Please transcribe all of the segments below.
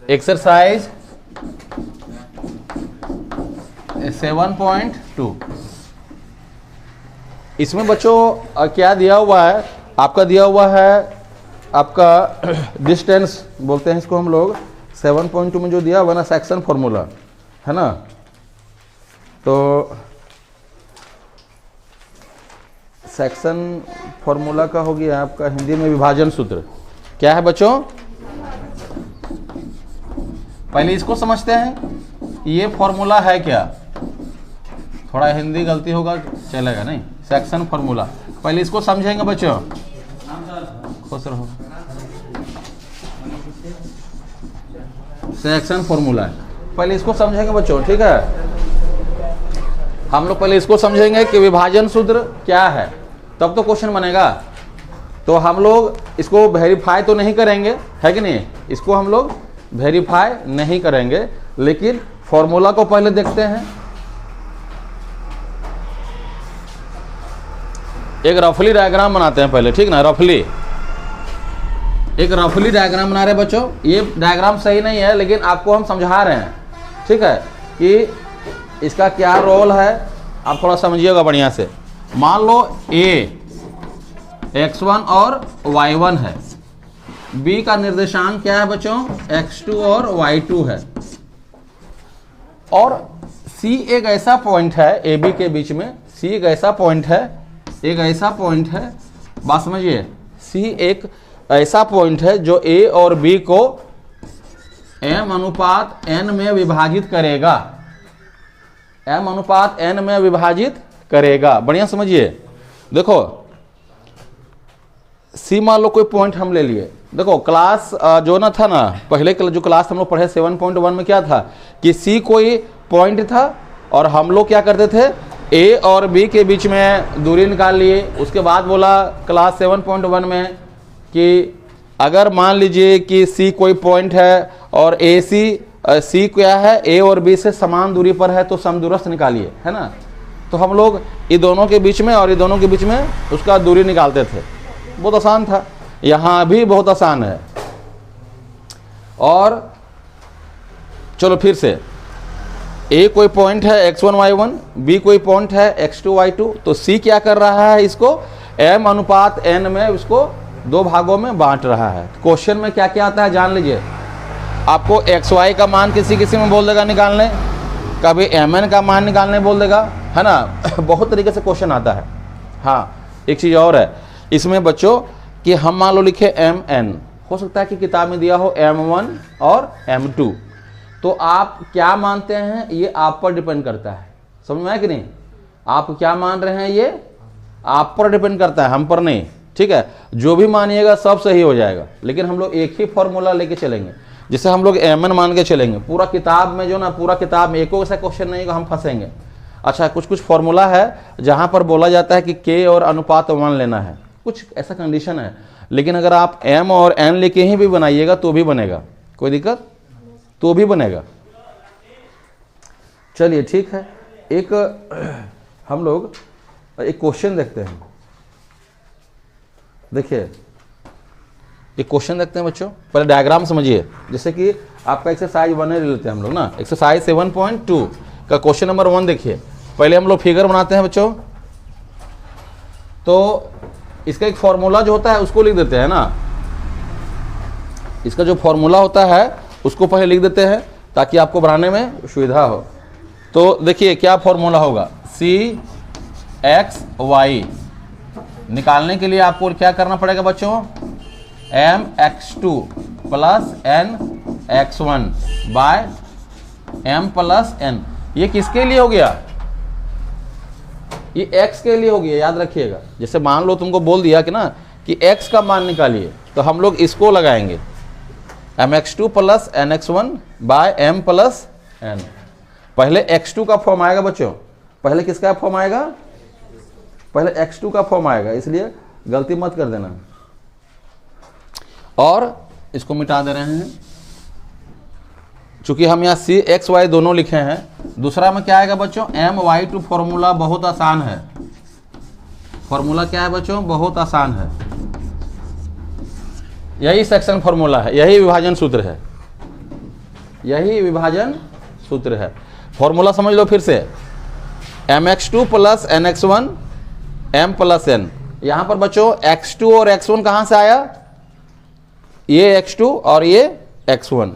Exercise 7.2। इसमें बच्चों क्या दिया हुआ है, आपका दिया हुआ है आपका डिस्टेंस बोलते हैं इसको हम लोग। 7.2 में जो दिया हुआ ना सेक्शन फॉर्मूला है ना, तो सेक्शन फॉर्मूला का हो गया आपका हिंदी में विभाजन सूत्र। क्या है बच्चों, पहले इसको समझते हैं, ये फॉर्मूला है क्या। थोड़ा हिंदी गलती होगा चलेगा नहीं, सेक्शन फॉर्मूला पहले इसको समझेंगे बच्चों। खुश रहो। सेक्शन फॉर्मूला है, पहले इसको समझेंगे बच्चों, ठीक है। हम लोग पहले इसको समझेंगे कि विभाजन सूत्र क्या है, तब तो क्वेश्चन बनेगा। तो हम लोग इसको वेरीफाई तो नहीं करेंगे, है कि नहीं, इसको हम लोग वेरीफाई नहीं करेंगे, लेकिन फॉर्मूला को पहले देखते हैं। एक रफली डायग्राम बनाते हैं पहले, ठीक ना। एक रफली डायग्राम बना रहे हैं बच्चों। ये डायग्राम सही नहीं है, लेकिन आपको हम समझा रहे हैं, ठीक है, कि इसका क्या रोल है, आप थोड़ा समझिएगा बढ़िया से। मान लो ए x1 और y1 है, b का निर्देशांक क्या है बच्चों, x2 और y2 है, और c एक ऐसा पॉइंट है ए बी के बीच में। c एक ऐसा पॉइंट है, बात समझिए, c एक ऐसा पॉइंट है जो a और b को m अनुपात n में विभाजित करेगा। बढ़िया समझिए। देखो सी मान लो कोई पॉइंट हम ले लिए। देखो क्लास जो ना था ना, पहले जो क्लास हम लोग पढ़े 7.1 में क्या था कि सी कोई पॉइंट था और हम लोग क्या करते थे, ए और बी के बीच में दूरी निकाल लिए। उसके बाद बोला क्लास 7.1 में कि अगर मान लीजिए कि सी कोई पॉइंट है और सी क्या है, ए और बी से समान दूरी पर है, तो समदूरस्थ निकालिए, है ना। तो हम लोग ये दोनों के बीच में और ये दोनों के बीच में उसका दूरी निकालते थे। बहुत आसान था, यहाँ भी बहुत आसान है। और चलो फिर से, ए कोई पॉइंट है x1 y1, बी कोई पॉइंट है x2 y2, तो सी क्या कर रहा है, इसको m अनुपात n में इसको दो भागों में बांट रहा है। क्वेश्चन में क्या क्या आता है जान लीजिए। आपको xy का मान किसी में बोल देगा निकालने, कभी mn का मान निकालने बोल देगा, है ना। बहुत तरीके से क्वेश्चन आता है। हाँ, एक चीज़ और है इसमें बच्चों कि हम मान लो लिखे mn, हो सकता है कि किताब में दिया हो m1 और m2, तो आप क्या मानते हैं ये आप पर डिपेंड करता है। समझ में आया कि नहीं, आप क्या मान रहे हैं ये आप पर डिपेंड करता है, हम पर नहीं, ठीक है। जो भी मानिएगा सब सही हो जाएगा, लेकिन हम लोग एक ही फॉर्मूला लेके चलेंगे। जैसे हम लोग mn मान के चलेंगे, पूरा किताब में जो ना, पूरा किताब में एको ऐसा क्वेश्चन नहीं, हम फंसेंगे। अच्छा, कुछ फॉर्मूला है जहाँ पर बोला जाता है कि k और अनुपात 1 लेना है, कुछ ऐसा कंडीशन है। लेकिन अगर आप m और n लेके ही भी बनाइएगा तो भी बनेगा, कोई दिक्कत तो भी बनेगा। चलिए ठीक है, एक हम लोग एक क्वेश्चन देखते हैं। देखिए एक क्वेश्चन देखते हैं बच्चों, पहले डायग्राम समझिए। जैसे कि आपका एक्सरसाइज 1 ले लेते हैं हम लोग ना, एक्सरसाइज 7.2 का क्वेश्चन नंबर 1 देखिए। पहले हम लोग फिगर बनाते हैं बच्चों, तो इसका एक फॉर्मूला जो होता है उसको लिख देते हैं ना। इसका जो फॉर्मूला होता है उसको पहले लिख देते हैं ताकि आपको बनाने में सुविधा हो। तो देखिए क्या फॉर्मूला होगा, सी एक्स वाई निकालने के लिए आपको क्या करना पड़ेगा बच्चों, m x2 plus n x1 by m plus n. ये किसके लिए हो गया, ये x के लिए हो गया, याद रखिएगा। जैसे मान लो तुमको बोल दिया कि ना कि x का मान निकालिए, तो हम लोग इसको लगाएंगे mx2 plus nx1 by m plus n। पहले x2 का फॉर्म आएगा बच्चों, पहले किसका फॉर्म आएगा, पहले x2 का फॉर्म आएगा, इसलिए गलती मत कर देना। और इसको मिटा दे रहे हैं, चूंकि हम यहाँ सी एक्स वाई दोनों लिखे हैं। दूसरा में क्या आएगा बच्चों, my2 फॉर्मूला बहुत आसान है। फॉर्मूला क्या है बच्चों, बहुत आसान है, यही सेक्शन फॉर्मूला है, यही विभाजन सूत्र है। यही विभाजन सूत्र है। फॉर्मूला समझ लो फिर से, mx2 plus nx1 m plus n। यहां पर बच्चों x2 और x1 कहां से आया, ये x2 और ये x1।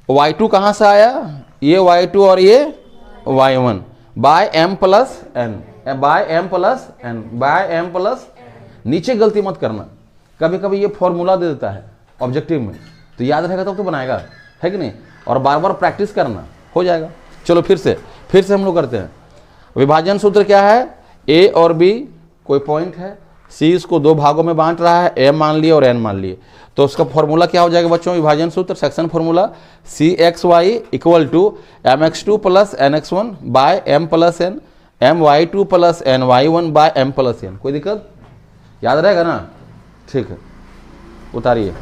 y2 कहां से आया, ये y2 और ये y1 by m plus n, by m plus n, by m plus. नीचे गलती मत करना, कभी कभी ये फॉर्मूला दे देता है ऑब्जेक्टिव में, तो याद रहेगा तो बनाएगा, है कि नहीं, और बार बार प्रैक्टिस करना, हो जाएगा। चलो फिर से हम लोग करते हैं। विभाजन सूत्र क्या है, a और b कोई पॉइंट है, c इसको दो भागों में बांट रहा है, m मान लिए और n मान लिए, तो उसका फॉर्मूला क्या हो जाएगा बच्चों, विभाजन सूत्र section formula cxy equal to mx2 plus nx1 by m plus n, my2 plus ny1 by m plus n। कोई दिक्कत, याद रहेगा ना, ठीक है, उतारिए।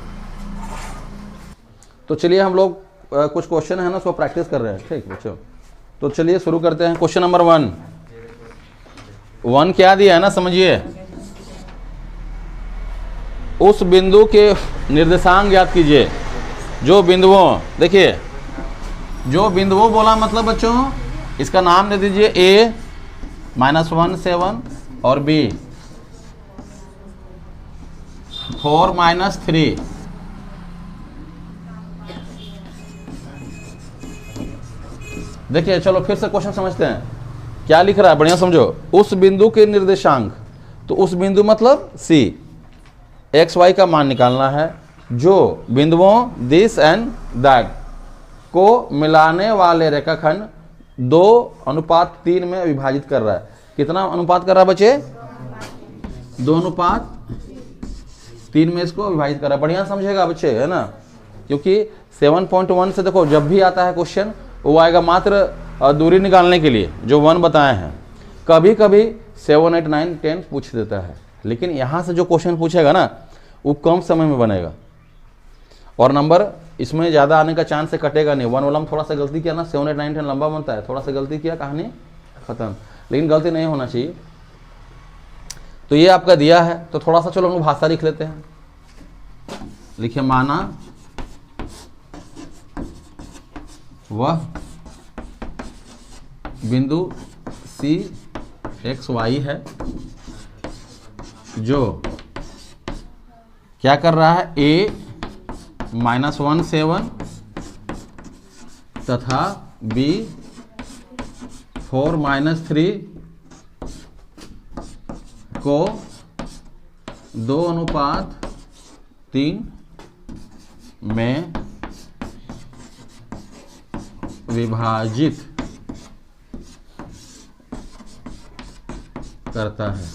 तो चलिए हम लोग कुछ क्वेश्चन है ना उसको प्रैक्टिस कर रहे हैं, ठीक बच्चों। तो चलिए शुरू करते हैं। क्वेश्चन नंबर 1 क्या दिया है ना, समझिए। उस बिंदु के निर्देशांक ज्ञात कीजिए। जो बिंदुओं, देखिए जो बिंदुओं बोला मतलब बच्चों इसका नाम दे दीजिए a -1 7 और b 4 -3। देखिए चलो फिर से क्वेश्चन समझते हैं, क्या लिख रहा है, बढ़िया समझो। उस बिंदु के निर्देशांक, तो उस बिंदु मतलब C, एक्स वाई का मान निकालना है, जो बिंदुओं दिस एंड दैट को मिलाने वाले रेखाखंड 2:3 में विभाजित कर रहा है। कितना अनुपात कर रहा है बच्चे, 2:3 में इसको विभाजित कर रहा है। बढ़िया समझेगा बच्चे, है ना, क्योंकि 7.1 से देखो जब भी आता है क्वेश्चन वो आएगा मात्र दूरी निकालने के लिए, जो 1 बताए हैं। कभी कभी 7, 8, 9, 10 पूछ देता है, लेकिन यहाँ से जो क्वेश्चन पूछेगा ना वो कम समय में बनेगा और नंबर इसमें ज़्यादा आने का चांस से कटेगा नहीं। 1 वाला में थोड़ा सा गलती किया ना, 7, 8, 9, 10 लंबा बनता है, थोड़ा सा गलती किया कहानी खत्म, लेकिन गलती नहीं होना चाहिए। तो ये आपका दिया है, तो थोड़ा सा चलो हम लोग भाषा लिख लेते हैं। लिखिए, माना वह बिंदु C x y है जो क्या कर रहा है, a -1 7 तथा b 4 -3 को 2:3 में विभाजित करता है।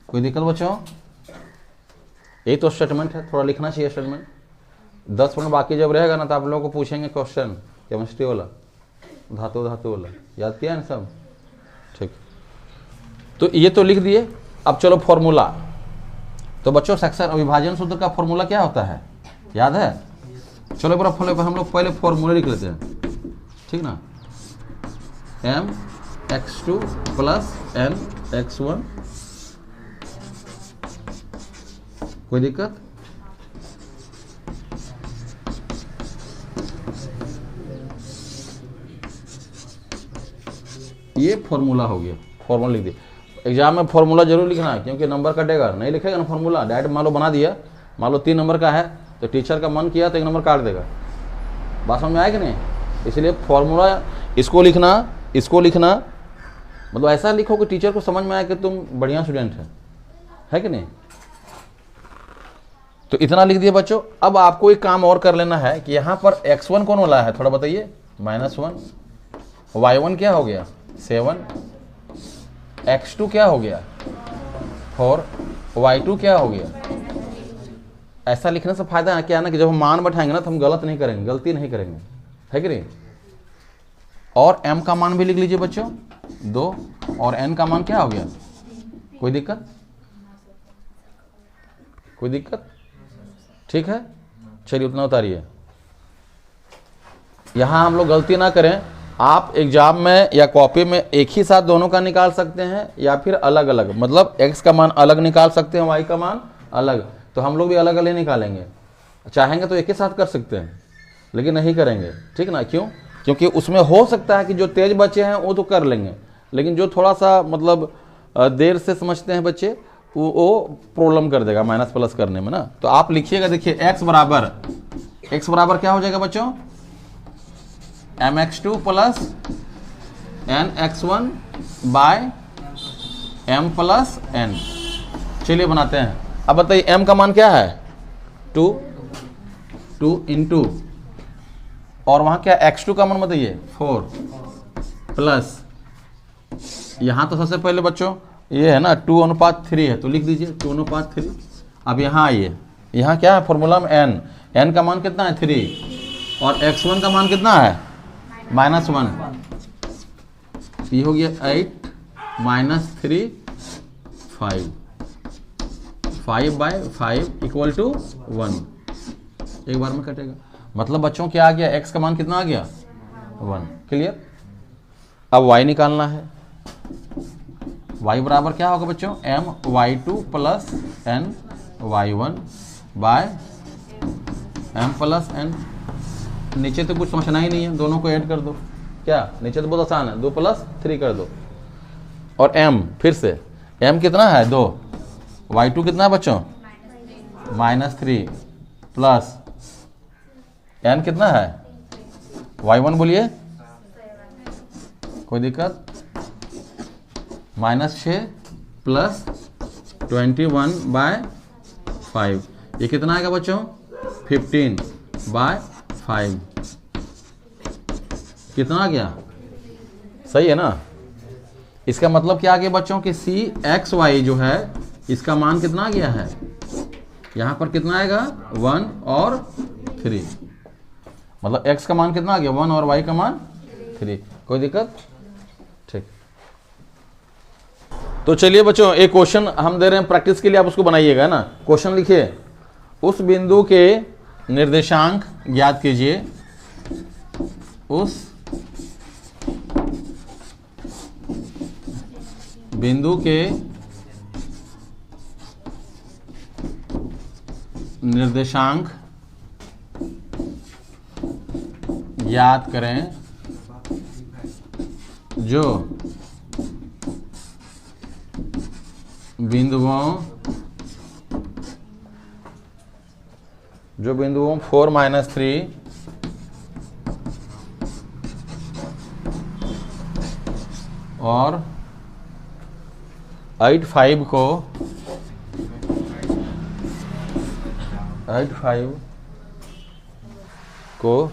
कोई दिक्कत बच्चों, यही तो स्टेटमेंट है, थोड़ा लिखना चाहिए स्टेटमेंट। 10 मिनट बाकी जब रहेगा ना तो आप लोगों को पूछेंगे क्वेश्चन केमिस्ट्री वाला, धातु वाला, याद किया ना सब, ठीक। तो ये तो लिख दिए। अब चलो फॉर्मूला। तो बच्चों सेक्शन अविभाजन सूत्र का फॉर्मूला क्या होता है, याद है? चलो एक बार हम लोग पहले फॉर्मूला लिख लेते हैं, ठीक ना। mx2 प्लस nx1, कोई दिक्कत? ये फॉर्मूला हो गया, फॉर्मूला लिख दिया। एग्जाम में फॉर्मूला जरूर लिखना है, क्योंकि नंबर कटेगा, नहीं लिखेगा ना फॉर्मूला डायरेक्ट मान लो बना दिया, मान लो 3 नंबर का है तो टीचर का मन किया तो 1 नंबर काट देगा। बात समझ में आया कि नहीं? इसलिए फॉर्मूला इसको लिखना मतलब ऐसा लिखो कि टीचर को समझ में आए कि तुम बढ़िया स्टूडेंट है कि नहीं। तो इतना लिख दिया बच्चों। अब आपको एक काम और कर लेना है कि यहाँ पर x1 कौन वाला है, थोड़ा बताइए। -1, y1 क्या हो गया 7, x2 क्या हो गया 4, y2 क्या हो गया। ऐसा लिखने से फायदा है क्या ना कि जब हम मान बैठाएंगे ना तो हम गलती नहीं करेंगे, है कि नहीं। और m का मान भी लिख लीजिए बच्चों 2, और n का मान क्या हो गया। कोई दिक्कत? ठीक है, चलिए उतना उतारिए। यहां हम लोग गलती ना करें। आप एग्जाम में या कॉपी में एक ही साथ दोनों का निकाल सकते हैं या फिर अलग अलग, मतलब x का मान अलग निकाल सकते हैं, y का मान अलग। तो हम लोग भी अलग अलग निकालेंगे, चाहेंगे तो एक ही साथ कर सकते हैं, लेकिन नहीं करेंगे, ठीक ना। क्यों? क्योंकि उसमें हो सकता है कि जो तेज बच्चे हैं वो तो कर लेंगे, लेकिन जो थोड़ा सा मतलब देर से समझते हैं बच्चे वो प्रॉब्लम कर देगा माइनस प्लस करने में ना। तो आप लिखिएगा, देखिए x बराबर क्या हो जाएगा बच्चों, mx2 plus nx1 by m plus n। चलिए बनाते हैं। अब बताइए m का मान क्या है, 2 इंटू, और वहां क्या x2 का मान बताइए 4 प्लस, यहां तो सबसे पहले बच्चों ये है ना 2:3 है, तो लिख दीजिए 2:3। अब यहाँ आइए, यहाँ क्या है फॉर्मूला में n का मान कितना है 3, और x1 का मान कितना है -1। ये हो गया 8 -3 5/5 इक्वल टू 1। एक बार में कटेगा, मतलब बच्चों क्या आ गया, x का मान कितना आ गया 1। क्लियर? अब y निकालना है। y बराबर क्या होगा बच्चों, my2 plus ny1 by m plus n। नीचे तो कुछ समझना ही नहीं है, दोनों को ऐड कर दो। क्या नीचे तो बहुत आसान है, 2 + 3 कर दो, और m फिर से m कितना है 2, y2 कितना है बच्चों -3 प्लस n कितना है y1 बोलिए, कोई दिक्कत, -6 प्लस 21/5। ये कितना आएगा बच्चों 15/5। कितना आ गया, सही है ना। इसका मतलब क्या आ गया बच्चों कि CXY जो है इसका मान कितना आ गया है, यहां पर कितना आएगा 1 और 3, मतलब x का मान कितना आ गया 1 और y का मान 3। कोई दिक्कत? ठीक। तो चलिए बच्चों एक क्वेश्चन हम दे रहे हैं प्रैक्टिस के लिए, आप उसको बनाइएगा ना। क्वेश्चन लिखिए, उस बिंदु के निर्देशांक ज्ञात कीजिए, उस बिंदु के निर्देशांक ज्ञात करें जो बिंदुओं 4 - 3 और 8 5 को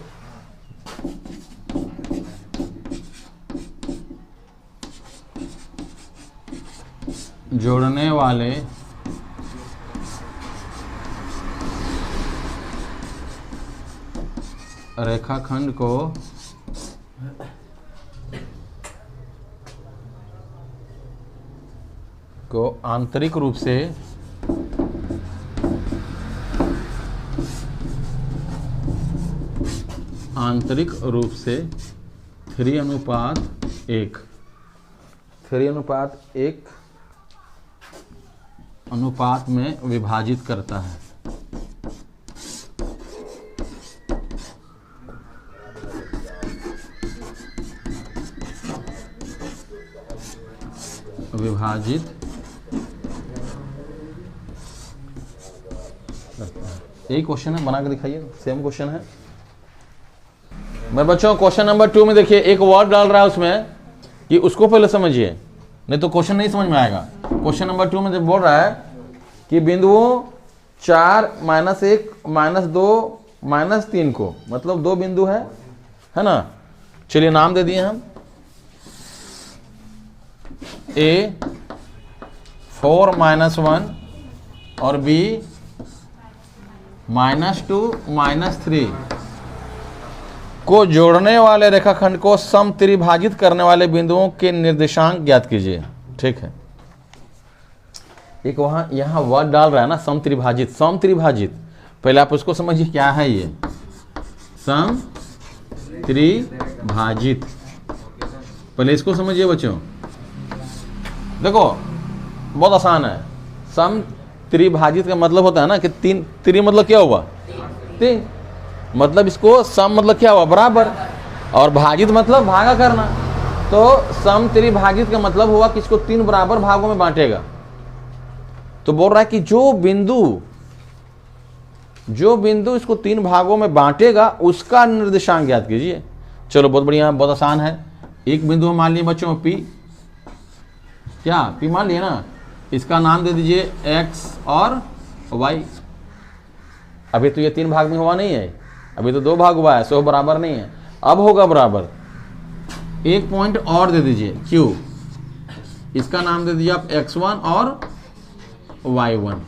जोड़ने वाले रेखाखंड को आंतरिक रूप से - 3:1 अनुपात में विभाजित करता है। यही क्वेश्चन है, बना के दिखाइए, सेम क्वेश्चन है। मैं बच्चों क्वेश्चन नंबर 2 में देखिए एक वर्ड डाल रहा है उसमें, कि उसको पहले समझिए, नहीं तो क्वेश्चन नहीं समझ में आएगा। क्वेश्चन नंबर 2 में जब बोल रहा है कि बिंदुओं 4 - 1 - 2 - 3 को, मतलब 2 बिंदु है ना। चलिए नाम दे दिए हम, A 4 - 1 और B -2 - 3 को जोड़ने वाले रेखाखंड को समत्रिभाजित करने वाले बिंदुओं के निर्देशांक ज्ञात कीजिए। ठीक है, एक वहां यहां वर्ड डाल रहा है ना समत्रिभाजित। पहले आप उसको समझिए क्या है ये समत्रिभाजित, पहले इसको समझिए बच्चों। देखो बहुत आसान है, समत्रिभाजित का मतलब होता है ना कि 3 मतलब क्या हुआ 3, मतलब इसको सम मतलब क्या हुआ, बराबर, और भाजित मतलब भागा करना। तो सम त्रिभाजित का मतलब हुआ कि इसको 3 बराबर भागों में बांटेगा। तो बोल रहा है कि जो बिंदु इसको 3 भागों में बांटेगा उसका निर्देशांक ज्ञात कीजिए। चलो बहुत बढ़िया, बहुत आसान है। एक बिंदु हम मान लिए बच्चों P, क्या P मान लिए ना, इसका नाम दे दीजिए x और y। अभी तो ये 3 भाग में हुआ नहीं है, अभी तो 2 भाग हुआ है, सो बराबर नहीं है, अब होगा बराबर। एक पॉइंट और दे दीजिए Q, इसका नाम दे दीजिए आप x1 और y1।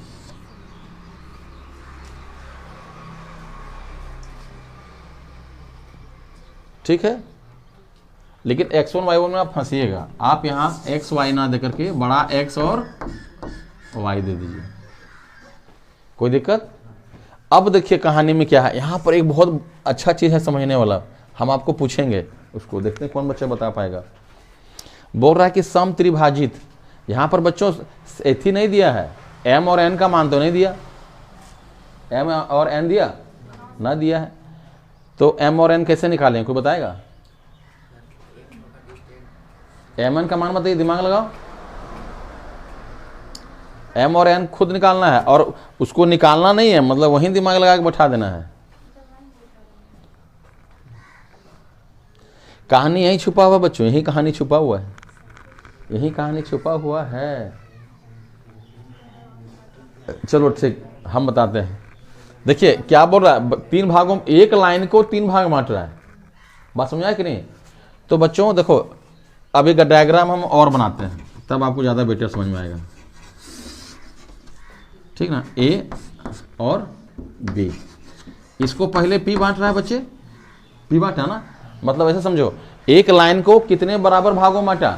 ठीक है, लेकिन x1 y1 में आप फंसिएगा, आप यहां x y ना देकर के बड़ा x और y दे दीजिए, कोई दिक्कत। अब देखिए कहानी में क्या है, यहां पर एक बहुत अच्छा चीज है समझने वाला, हम आपको पूछेंगे, उसको देखते हैं कौन बच्चा बता पाएगा। बोल रहा है कि सम त्रिभाजित, यहां पर बच्चों एथी नहीं दिया है, m और n का मान तो नहीं दिया, m और n दिया ना दिया है, तो m और n कैसे निकालें, कोई बताएगा। m n का मान बताइए, दिमाग लगाओ। m और n खुद निकालना है, और उसको निकालना नहीं है, मतलब वहीं दिमाग लगा के बैठा देना है। कहानी यहीं छुपा हुआ बच्चों, यही कहानी छुपा हुआ है, यही कहानी छुपा हुआ है। चलो ठीक, हम बताते हैं। देखिए क्या बोल रहा है, 3 भागों, एक लाइन को 3 भाग बांट रहा है, बात समझा कि नहीं। तो बच्चों देखो, अब एक डायग्राम हम और बनाते हैं, तब आपको ज़्यादा बेटर समझ में आएगा, ठीक ना। ए और बी, इसको पहले P बांट रहा है बच्चे, P बांटा ना, मतलब ऐसे समझो, एक लाइन को कितने बराबर भागों बांटा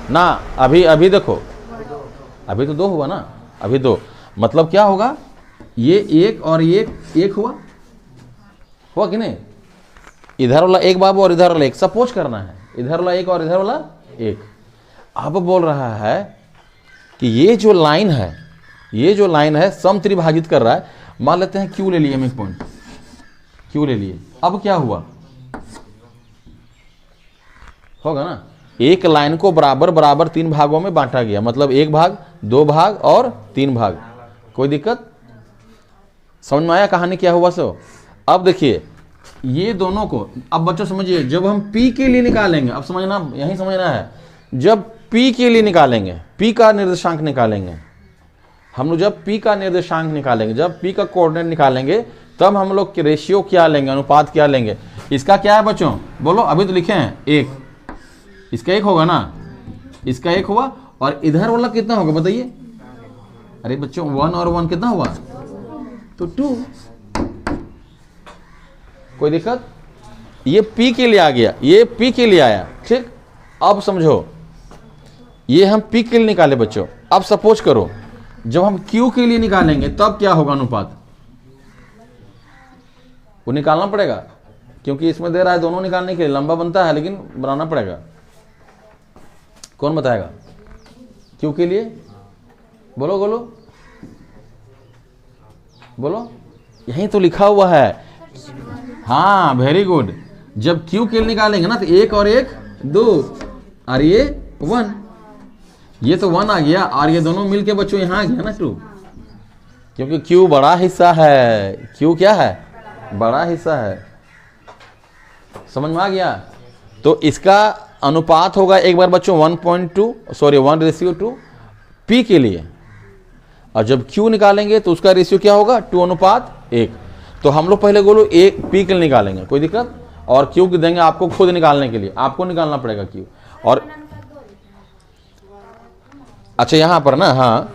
ना, अभी देखो, अभी तो 2 हुआ ना, अभी 2, मतलब क्या होगा, ये 1 और ये 1 हुआ कि नहीं। इधर वाला 1 बाबू और इधर वाला 1, सपोज करना है, इधर वाला 1 और इधर वाला 1। अब बोल रहा है कि ये जो लाइन है सम त्रिभाजित कर रहा है, मान लेते हैं Q ले लिए हम एक पॉइंट, Q ले लिए। अब क्या हुआ, होगा ना, एक लाइन को बराबर बराबर 3 भागों में बांटा गया, मतलब 1 भाग, 2 भाग और 3 भाग, कोई दिक्कत समझ में आया कहानी क्या हुआ। सो अब देखिए ये दोनों को, अब बच्चों समझिए, जब हम P के लिए निकालेंगे, अब समझना, यही समझना है, जब P के लिए निकालेंगे, P का निर्देशांक निकालेंगे हम लोग, जब P का निर्देशांक निकालेंगे, जब P का कोऑर्डिनेट निकालेंगे, तब हम लोग रेशियो क्या लेंगे, अनुपात क्या लेंगे। इसका क्या है बच्चों, बोलो, अभी तो लिखे हैं 1, इसका 1 होगा ना, इसका 1 हुआ, और इधर वाला कितना होगा बताइए। अरे बच्चों 1 और 1 कितना हुआ, तो 2, कोई दिक्कत। ये P के लिए आ गया, ये P के लिए आया, ठीक। अब समझो, ये हम P के लिए निकाले बच्चों। अब सपोज करो जब हम Q के लिए निकालेंगे तब क्या होगा अनुपात, वो निकालना पड़ेगा, क्योंकि इसमें दे रहा है दोनों निकालने के लिए, लंबा बनता है लेकिन बनाना पड़ेगा। कौन बताएगा Q के लिए, बोलो बोलो बोलो, यहीं तो लिखा हुआ है। हाँ वेरी गुड, जब Q के लिए निकालेंगे ना तो 1 और 1 2, और ये 1, ये तो 1 आ गया, और ये दोनों मिलके बच्चों यहाँ आ गया ना 2, क्योंकि Q बड़ा हिस्सा है, Q क्या है, बड़ा हिस्सा है, समझ में आ गया। तो इसका अनुपात होगा एक बार बच्चों 1:2 P के लिए, और जब Q निकालेंगे तो उसका रेशियो क्या होगा 2:1। तो हम लोग पहले बोलो एक P के लिए निकालेंगे, कोई दिक्कत, और Q की देंगे आपको खुद निकालने के लिए, आपको निकालना पड़ेगा Q। और अच्छा यहाँ पर ना, हाँ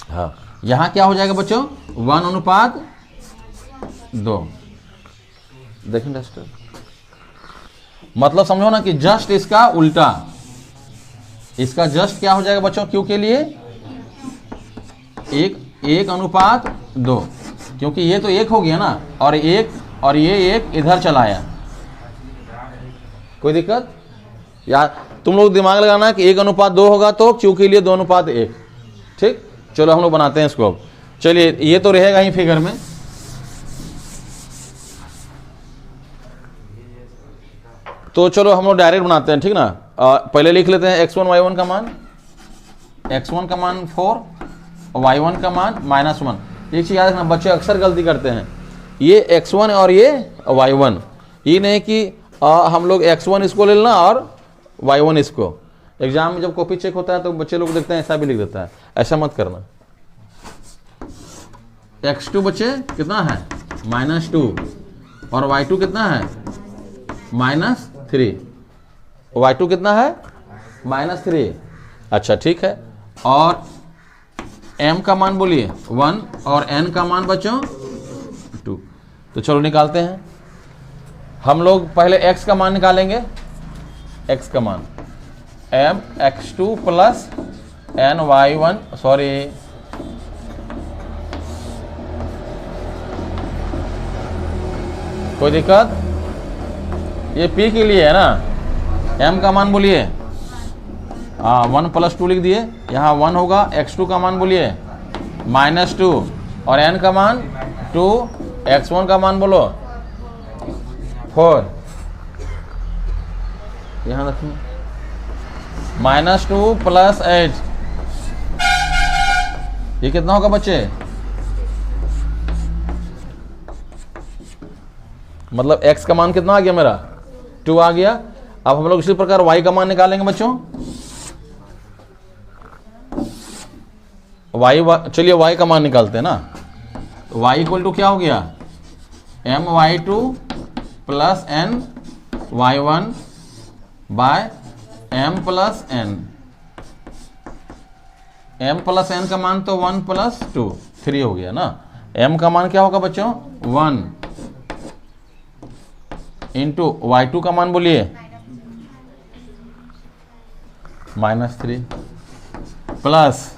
हाँ, यहाँ क्या हो जाएगा बच्चों 1:2। देखें डस्टर, मतलब समझो ना कि जस्ट इसका उल्टा, इसका जस्ट क्या हो जाएगा बच्चों Q के लिए 1:2, क्योंकि ये तो 1 हो गया ना, और ये 1 इधर चला आया, कोई दिक्कत। या तुम लोग दिमाग लगाना कि 1:2 होगा तो Q के लिए 2:1, ठीक। चलो हम लोग बनाते हैं इसको अब, चलिए ये तो रहेगा ही फिगर में, तो चलो हम लोग डायरेक्ट बनाते हैं, ठीक ना। पहले लिख लेते हैं x1 y1 का मान, x1 का मान 4, y1 का मान -1। एक चीज़ याद रखना, बच्चे अक्सर गलती करते हैं, ये x1 और ये y1, ये नहीं कि हम लोग x1 इसको ले लेना और y1 इसको। एग्जाम में जब कॉपी चेक होता है तो बच्चे लोग देखते हैं ऐसा भी लिख देता है, ऐसा मत करना। x2 बच्चे कितना है -2 और y2 कितना है -3, y2 कितना है -3। अच्छा ठीक है, और m का मान बोलिए 1 और n का मान बच्चों 2। तो चलो निकालते हैं हम लोग। पहले x का मान निकालेंगे, x का मान m x2 plus n y1, sorry कोई दिक्कत, ये p के लिए है ना। m का मान बोलिए, हाँ 1 + 2 लिख दिए, यहाँ 1 होगा। x2 का मान बोलिए -2 और n का मान 2, x1 का मान बोलो 4, यहाँ रखिए -2 + 8, ये कितना होगा बच्चे, मतलब x का मान कितना आ गया मेरा 2 आ गया। अब हम लोग इसी प्रकार y का मान निकालेंगे बच्चों। चलिए y का मान निकालते हैं ना। तो y = क्या हो गया, my2 + n y1 by m + n। m + n का मान तो 1 + 2 3 हो गया ना। m का मान क्या होगा बच्चों 1 इंटू y2 का मान बोलिए -3 प्लस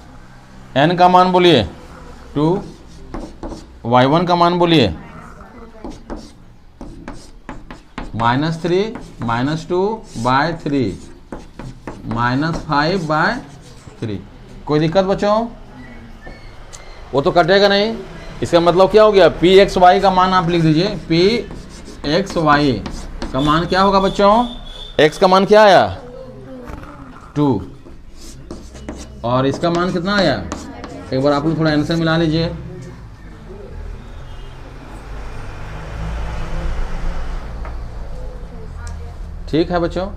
n का मान बोलिए 2, y1 का मान बोलिए -3 -2/3 -5/3। कोई दिक्कत बच्चों, वो तो कटेगा नहीं। इसका मतलब क्या हो गया, pxy का मान आप लिख दीजिए, pxy का मान क्या होगा बच्चों, x का मान क्या आया 2 और इसका मान कितना आया, एक बार आप लोग थोड़ा आंसर मिला लीजिए। ठीक है बच्चों,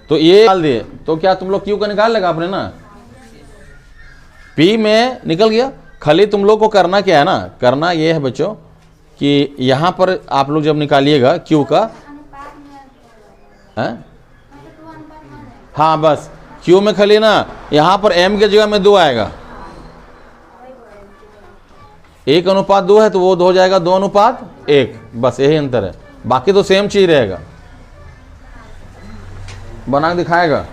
तो ये निकाल दिए, तो क्या तुम लोग क्यू का निकाल लेगा आपने ना, P में निकल गया। खाली तुम लोग को करना क्या है ना, करना ये है बच्चों कि यहाँ पर आप लोग जब निकालिएगा Q का, हाँ बस Q में खाली ना यहाँ पर M के जगह में 2 आएगा, 1:2 है तो वो 2 हो जाएगा 2:1, बस यही अंतर है, बाकी तो सेम चीज रहेगा। बना के दिखाएगा।